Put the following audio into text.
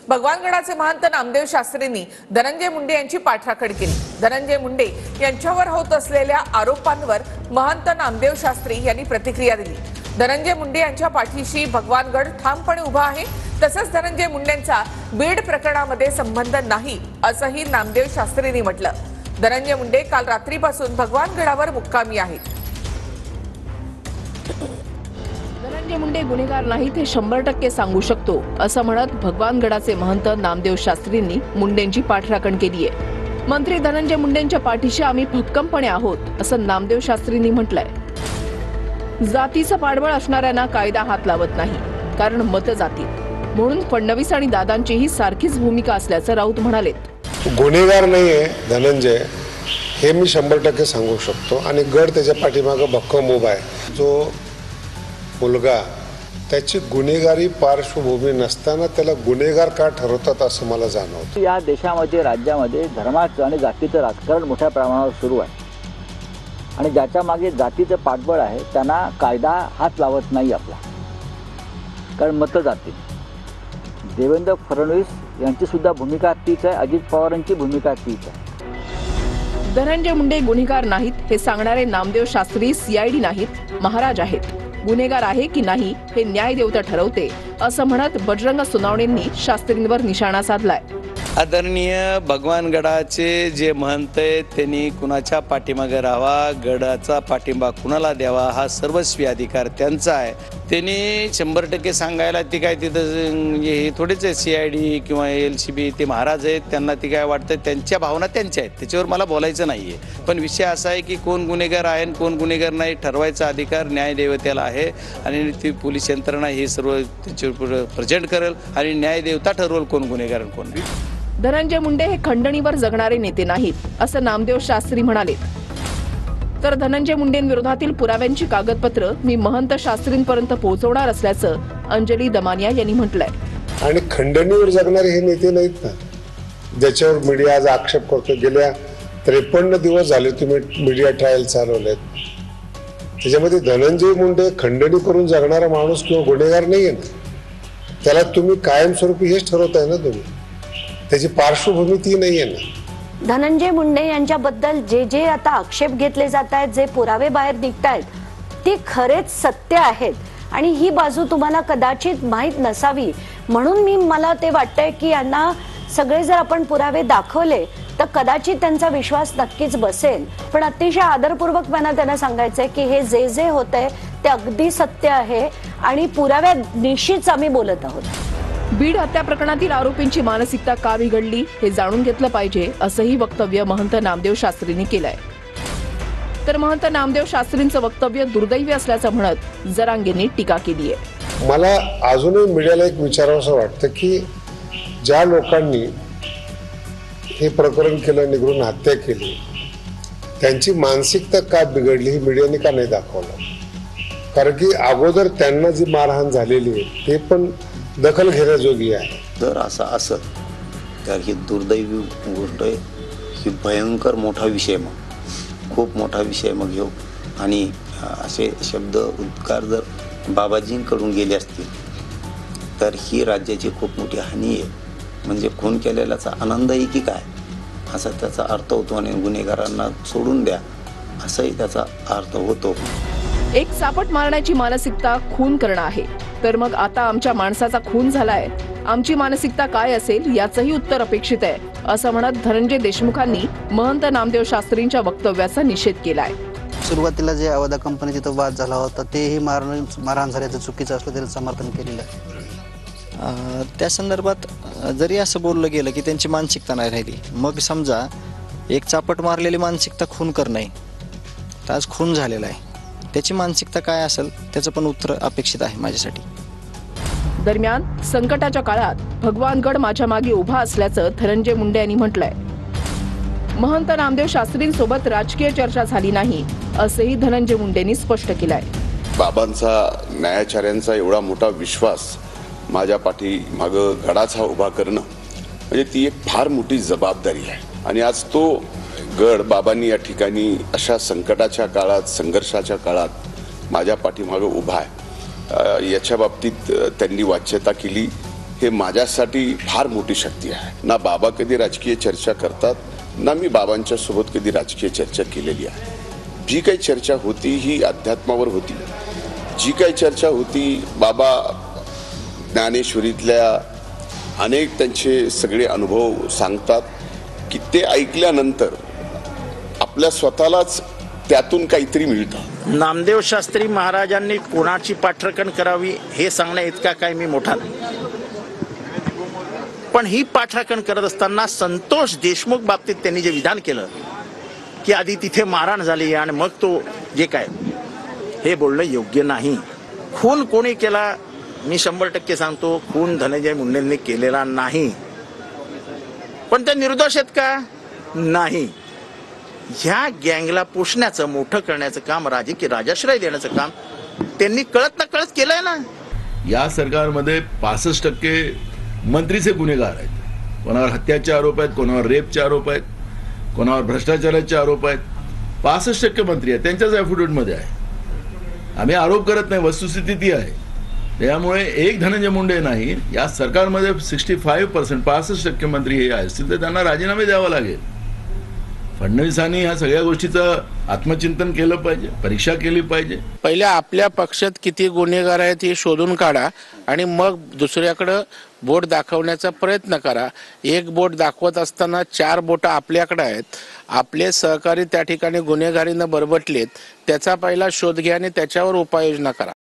भगवानगडाचे महंत नामदेव शास्त्रींनी धनंजय मुंडे यांची पाठराखण केली। धनंजय मुंडे यांच्यावर होत असलेल्या आरोपांवर महंत नामदेव शास्त्री यांनी प्रतिक्रिया दिली। धनंजय मुंडे यांच्या पाठीशी भगवानगड ठामपणे उभा आहे। तसंच धनंजय मुंडेंचा बीड प्रकरणामध्ये संबंध नाही असंही नामदेव शास्त्रींनी म्हटलं। धनंजय मुंडे काल रात्रीपासून भगवानगडावर मुक्कामी आहेत। धनंजय मुंडे गुन्हेगार नाहीत हे 100% सांगू शकतो असं म्हणत भगवानगडाचे महंत नामदेव शास्त्रींनी मुंडेंची पाठराखण केली आहे। मंत्री धनंजय मुंडेंच्या पाठीशी आम्ही भक्कमपणे आहोत असं नामदेव शास्त्रींनी म्हटलंय। जातीचं पाठबळ असणाऱ्यांना कायदा हात लावत नाही, कारण मतं जातील, म्हणून फडणवीस आणि दादांचीही सारखीच भूमिका असल्याचं राऊत म्हणालेत। गुन्हेगार नाहीये धनंजय, हे मी 100% सांगू शकतो आणि गड त्याच्या पाठीमागे भक्कम उभा आहे। जो मुलगा त्याची गुन्हेगारी पार्श्वभूमी नसताना त्याला गुन्हेगार का ठरवतात असं मला जाणवतं। या देशामध्ये राज्यामध्ये धर्माचं आणि जातीचं राजकारण मोठ्या प्रमाणावर सुरू आहे आणि ज्याच्या मागे जातीचं पाठबळ आहे त्यांना कायदा हात लावत नाही आपला, कारण मतं जातील। देवेंद्र फडणवीस यांची सुद्धा भूमिका तीच आहे, अजित पवारांची भूमिका तीच आहे। धनंजय मुंडे गुन्हेगार नाहीत हे सांगणारे नामदेव शास्त्री सीआयडी नाहीत, महाराज आहेत। गुन्हेगार आहे की नाही हे न्यायदेवता ठरवते असं म्हणत बजरंग सोनावणेंनी शास्त्रींवर निशाणा साधलाय। आदरणीय भगवानगडाचे जे महंत आहेत त्यांनी कुणाच्या पाठीमागे राहावा, गडाचा पाठिंबा कुणाला द्यावा हा सर्वस्वी अधिकार त्यांचा आहे। त्यांनी 100% सांगायला ती काय तिथं हे थोडेच आहे सीआयडी किंवा एलसीबी ते महाराज आहेत, त्यांना ती काय वाटतं त्यांच्या भावना त्यांच्या आहेत, त्याच्यावर मला बोलायचं नाहीये। पण विषय असा आहे की कोण गुन्हेगार आहे आणि कोण गुन्हेगार नाही ठरवायचा अधिकार न्यायदेवतेला आहे आणि ती पोलीस यंत्रणा हे सर्व त्याच्यावर प्रेझेंट करेल आणि न्यायदेवता ठरवेल कोण गुन्हेगार आणि कोण नाही। धनंजय मुंडे हे खंडणीवर जगणारे नेते नाहीत असं नामदेव शास्त्री म्हणाले। तर धनंजय मुंडेंविरोधातील पुराव्यांची कागदपत्र मी महंत शास्त्रींपर्यंत पोहोचवणार असल्याचं अंजली दमानिया यांनी म्हटलंय। आणि खंडणीवर जगणारे हे नेते नाहीत ना, ज्याच्यावर मीडिया आज आक्षेप करतो। गेल्या 53 दिवस झाले तुम्ही मीडिया ट्रायल चालवलेत, त्याच्यामध्ये धनंजय मुंडे खंडणी करून जगणारा माणूस किंवा गुन्हेगार नाहीये ना, त्याला तुम्ही कायमस्वरूपी हेच ठरवताय ना, तुम्ही त्याची पार्श्वभूमी ती नाहीये ना। धनंजय मुंडे यांच्याबद्दल जे आता आक्षेप घेतले जात आहेत, जे पुरावे बाहेर निघतायत ती खरेच सत्य आहेत आणि ही बाजू तुम्हाला कदाचित माहीत नसावी, म्हणून मला ते वाटतंय की यांना सगळे जर आपण पुरावे दाखवले तर कदाचित त्यांचा विश्वास नक्कीच बसेल। पण अतिशय आदरपूर्वक त्यांना सांगायचंय की हे जे होतंय ते अगदी सत्य आहे आणि पुराव्या निश्चितच आम्ही बोलत आहोत। बीड हत्या प्रकरणातील आरोपींची मानसिकता का बिघडली हे जाणून घेतलं पाहिजे असंही वक्तव्य महंत नामदेव शास्त्रींनी केलंय। तर महंत नामदेव शास्त्रींचं वक्तव्य दुर्दैवी असल्याचं म्हणत जरांगेंनी टीका केली आहे। मला अजूनही मीडियाला एक विचारावंसं वाटतं की ज्या लोकांनी हे प्रकरण केलं, निघून हत्या केली, त्यांची मानसिकता का बिघडली ही मीडियाने का नाही दाखवलं? कारण की अगोदर त्यांना जी मारहाण झालेली आहे ते पण दखल घेण्याजोगी आहे। जर असं असत तर ही दुर्दैवी गोष्ट आहे, ही भयंकर मोठा विषय, मग खूप मोठा विषय मग घेऊ आणि असे शब्द उद्गार जर बाबाजींकडून गेले असतील तर ही राज्याची खूप मोठी हानी आहे। म्हणजे खून केलेल्याचा आनंदही की काय असा त्याचा अर्थ होतो आणि गुन्हेगारांना सोडून द्या असाही त्याचा अर्थ होतो। एक चापट मारण्याची मानसिकता खून करणं आहे, तर मग आता आमच्या माणसाचा खून झालाय, आमची मानसिकता काय असेल याचंही उत्तर अपेक्षित आहे असं म्हणत धनंजय देशमुखांनी महंत नामदेव शास्त्रींच्या वक्तव्याचा निषेध केलाय। सुरुवातीला जे अवधा कंपनीचा तो वाद झाला होता तेही मारहाण झाल्याचं चुकीचं असलं तरी समर्थन केलेलं आहे। त्या संदर्भात जरी असं बोललं गेलं की त्यांची मानसिकता नाही राहिली, मग समजा एक चापट मारलेली मानसिकता खून करणं आहे, तर आज खून झालेला आहे, त्याची मानसिकता काय असेल त्याचं पण उत्तर अपेक्षित आहे माझ्यासाठी। दरम्यान संकटाच्या काळात भगवानगड माझ्या मागे उभा असल्याचं धनंजय मुंडे यांनी म्हटलंय। महंत नामदेव शास्त्रींसोबत राजकीय चर्चा झाली नाही असंही धनंजय मुंडेंनी स्पष्ट केलंय। बाबांचा, न्यायाचार्यांचा एवढा मोठा विश्वास माझ्या पाठीमागं गडाचा उभा करणं म्हणजे ती एक फार मोठी जबाबदारी आहे आणि आज तो गड बाबांनी या ठिकाणी अशा संकटाच्या काळात, संघर्षाच्या काळात माझ्या पाठीमागे उभा आहे। याच्या बाबतीत त्यांनी वाच्यता केली हे माझ्यासाठी फार मोठी शक्ती आहे. ना बाबा कधी राजकीय चर्चा करतात, ना मी बाबांच्या सोबत कधी राजकीय चर्चा केलेली आहे. जी काही चर्चा होती ही अध्यात्मावर होती. जी काही चर्चा होती, बाबा ज्ञानेश्वरीतल्या अनेक त्यांचे सगळे अनुभव सांगतात की ते ऐकल्यानंतर आपल्या स्वतःलाच त्यातून काहीतरी मिळतं. नामदेव शास्त्री महाराजांनी कोणाची पाठराखण करावी हे सांगण्या इतका काय मी मोठा नाही, पण ही पाठराखण करत असताना संतोष देशमुख बाबतीत त्यांनी जे विधान केलं की आधी तिथे मारहाण झाली आणि मग तो जे काय, हे बोलणं योग्य नाही. खून कोणी केला, मी 100% सांगतो, खून धनंजय मुंडेंनी केलेला नाही. पण ते निर्दोष आहेत का? नाही. ह्या गँगला पोषण्याचं, मोठं करण्याचं काम, राजकीय राजाश्रय देण्याचं काम त्यांनी कळत ना कळत केलंय ना. या सरकारमध्ये 65% मंत्रीचे गुन्हेगार आहेत. कोणावर हत्याचे आरोप आहेत, कोणावर रेपचे आरोप आहेत, कोणावर भ्रष्टाचाराचे आरोप आहेत. 65% मंत्री आहेत, त्यांच्याच ॲफिडेव्हिटमध्ये आहे. आम्ही आरोप करत नाही, वस्तुस्थिती ती आहे. त्यामुळे एक धनंजय मुंडे नाही, या सरकारमध्ये 65% मंत्री हे असतील तर त्यांना राजीनामे द्यावा लागेल. फडणवीसांनी ह्या सगळ्या गोष्टीचं आत्मचिंतन केलं पाहिजे, परीक्षा केली पाहिजे. पहिले आपल्या पक्षात किती गुन्हेगार आहेत हे शोधून काढा आणि मग दुसऱ्याकडं बोट दाखवण्याचा प्रयत्न करा. एक बोट दाखवत असताना 4 बोटं आपल्याकडे आहेत. आपले सहकारी त्या ठिकाणी गुन्हेगारीनं बरबटलेत, त्याचा पहिला शोध घ्या आणि त्याच्यावर उपाययोजना करा.